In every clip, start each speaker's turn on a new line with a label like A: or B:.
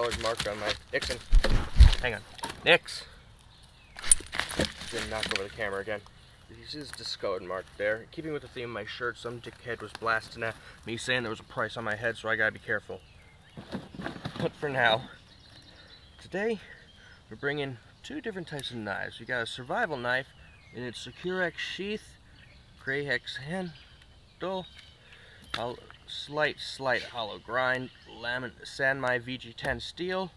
A: discolored mark on my Nixon. Hang on. Nix! Didn't knock over the camera again. You see this discolored mark there? Keeping with the theme of my shirt, some dickhead was blasting at me saying there was a price on my head, so I gotta be careful. But for now, today we're bringing two different types of knives. We got a survival knife in its Securex sheath, gray hex handle, slight hollow grind, Sandvik VG10 steel,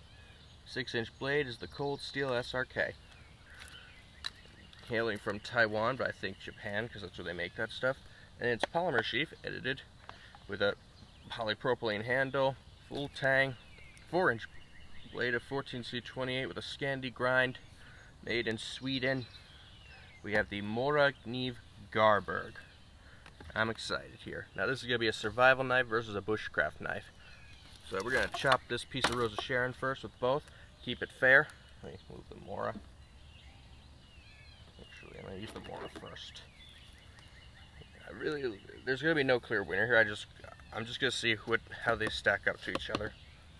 A: 6-inch blade is the cold steel SRK. Hailing from Taiwan, but I think Japan, because that's where they make that stuff. And it's polymer sheath, edited with a polypropylene handle, full Tang, 4-inch blade of 14C28 with a Scandi grind, made in Sweden. We have the Morakniv Garberg. I'm excited here. Now this is going to be a survival knife versus a bushcraft knife. So we're going to chop this piece of Rose of Sharon first with both. Keep it fair. Let me move the Mora. Actually, I'm going to use the Mora first. There's going to be no clear winner here. I'm just going to see how they stack up to each other.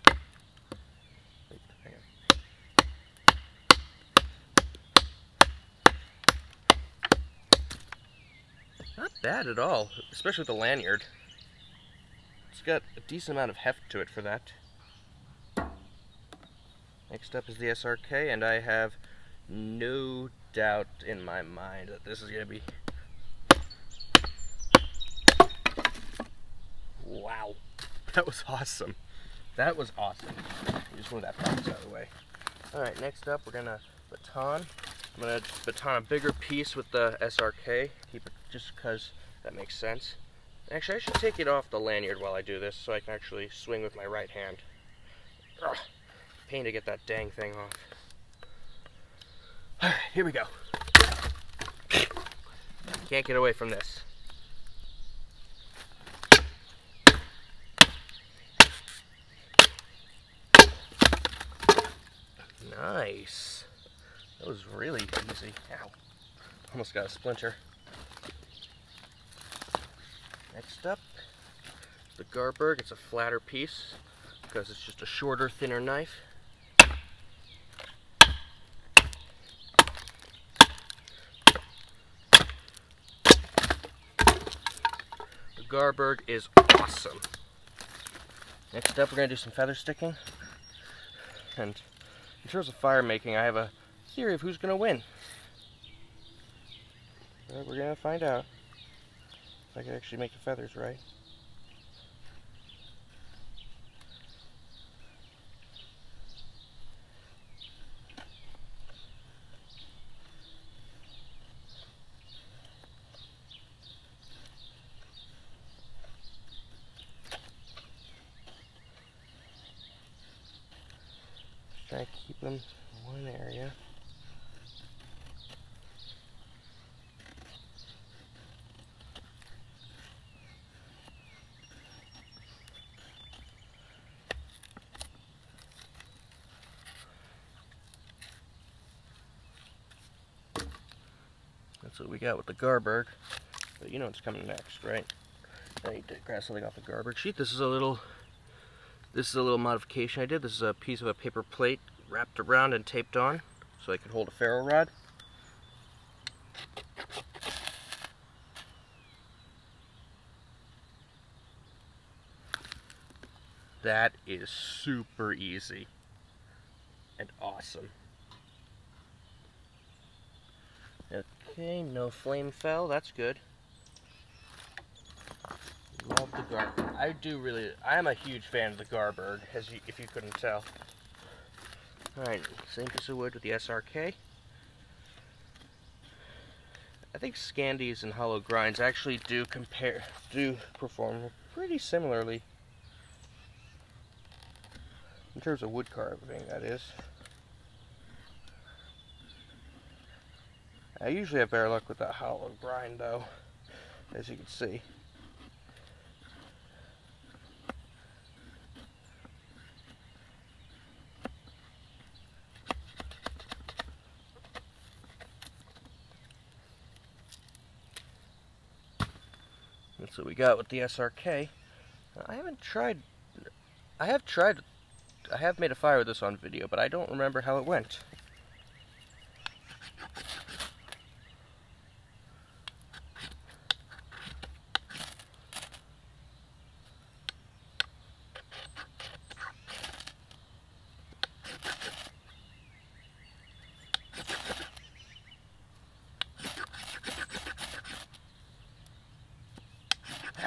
A: Hang on. Not bad at all, especially with the lanyard. It's got a decent amount of heft to it for that. Next up is the SRK, and I have no doubt in my mind that this is going to be... Wow. That was awesome. That was awesome. Just move that box out of the way. Alright, next up we're going to baton. I'm going to baton a bigger piece with the SRK. Keep it just because that makes sense. Actually, I should take it off the lanyard while I do this so I can actually swing with my right hand. Ugh. Pain to get that dang thing off. Alright, here we go. Can't get away from this. Nice. That was really easy. Ow. Almost got a splinter. Next up, the Garberg. It's a flatter piece because it's just a shorter, thinner knife. The Garberg is awesome. Next up, we're going to do some feather sticking. And in terms of fire making, I have a theory of who's going to win. But we're going to find out if I can actually make the feathers right. Try to keep them in one area. That's what we got with the Garberg. But you know what's coming next, right? I need to grab something off the Garberg sheet. This is a little modification I did. This is a piece of a paper plate wrapped around and taped on so I can hold a ferro rod. That is super easy and awesome. Okay, no flame fell, that's good. Love the Garberg. I am a huge fan of the Garberg, if you couldn't tell. Alright, same piece of wood with the SRK. I think Scandis and hollow grinds actually do perform pretty similarly. In terms of wood carving, that is. I usually have better luck with that hollow grind though, as you can see. That's what we got with the SRK. I have tried I have made a fire with this on video, but I don't remember how it went.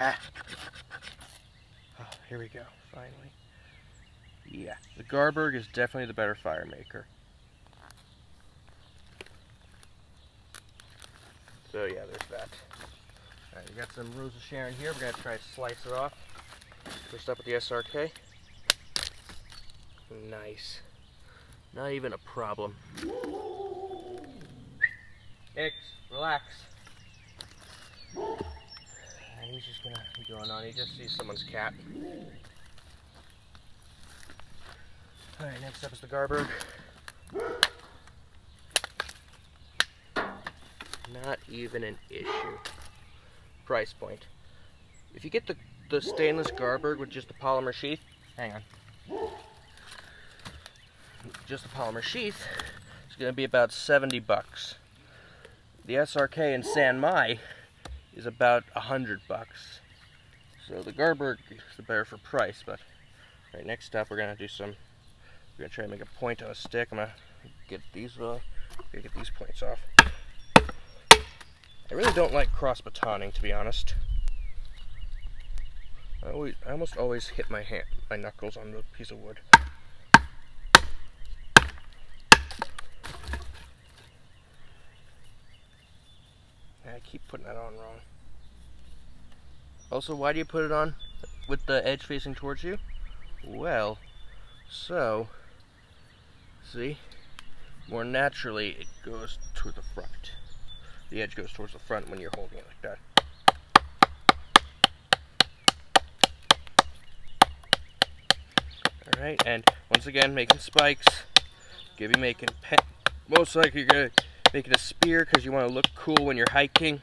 A: Oh, here we go, finally. Yeah, the Garberg is definitely the better fire maker. So yeah, there's that. Alright, we got some Rose of Sharon here. We're going to try to slice it off. First up with the SRK. Nice. Not even a problem. X, relax. And he's just gonna be going on. He just sees someone's cat. Alright, next up is the Garberg. Not even an issue. Price point. If you get the stainless Garberg with just the polymer sheath, hang on. Just the polymer sheath, it's going to be about 70 bucks. The SRK in San Mai is about 100 bucks. So the Garberg is the better for price, but right, next up we're going to do some, we're going to try to make a point on a stick. I'm going to get these points off. I really don't like cross batoning, to be honest. I almost always hit my knuckles on the piece of wood. I keep putting that on wrong. Also, why do you put it on with the edge facing towards you? Well, so, see, more naturally it goes to the front. The edge goes towards the front when you're holding it like that. Alright, and once again, making spikes. Gonna be making most likely you're gonna make it a spear because you want to look cool when you're hiking,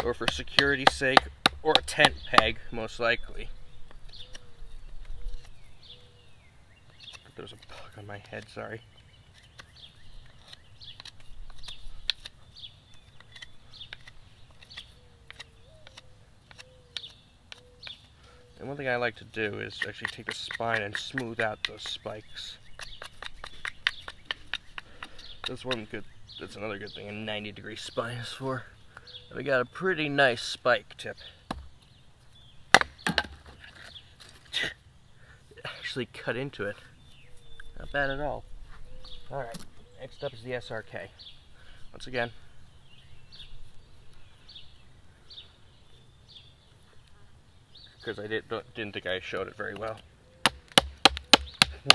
A: or for security's sake, or a tent peg, most likely. There's a bug on my head, sorry. And one thing I like to do is actually take the spine and smooth out those spikes. That's another good thing a 90-degree spine is for. And we got a pretty nice spike tip. Actually cut into it. Not bad at all. Alright, next up is the SRK. Once again. Because I didn't think I showed it very well.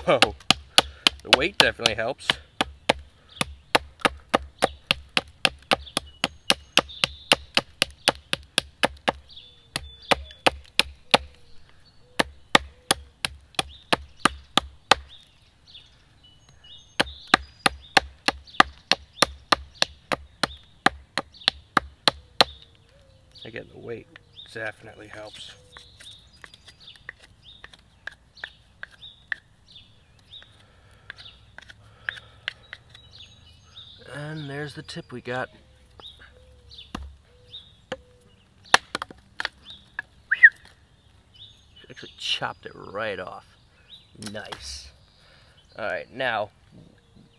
A: Whoa. The weight definitely helps. Again, the weight definitely helps. And there's the tip we got. Actually chopped it right off. Nice. Alright, now,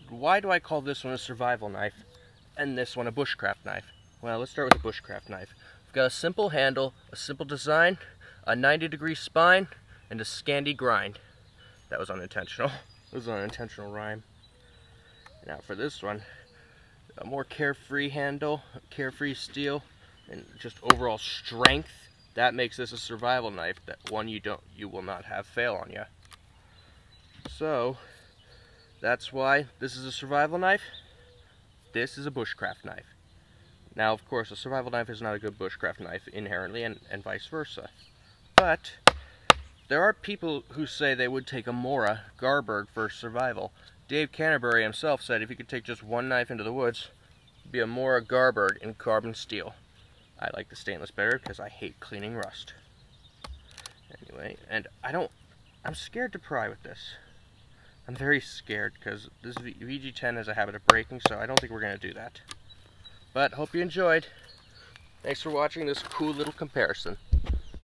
A: why do I call this one a survival knife and this one a bushcraft knife? Well, let's start with the bushcraft knife. We've got a simple handle, a simple design, a 90-degree spine, and a Scandi grind. That was unintentional. It was an unintentional rhyme. Now for this one, a more carefree handle, carefree steel, and just overall strength. That makes this a survival knife. That one you will not have fail on you. So that's why this is a survival knife. This is a bushcraft knife. Now, of course, a survival knife is not a good bushcraft knife inherently, and vice versa. But there are people who say they would take a Mora Garberg for survival. Dave Canterbury himself said if he could take just one knife into the woods, it'd be a Mora Garberg in carbon steel. I like the stainless better because I hate cleaning rust. Anyway, and I'm scared to pry with this. I'm very scared because this VG10 has a habit of breaking, so I don't think we're going to do that. But hope you enjoyed. Thanks for watching this cool little comparison.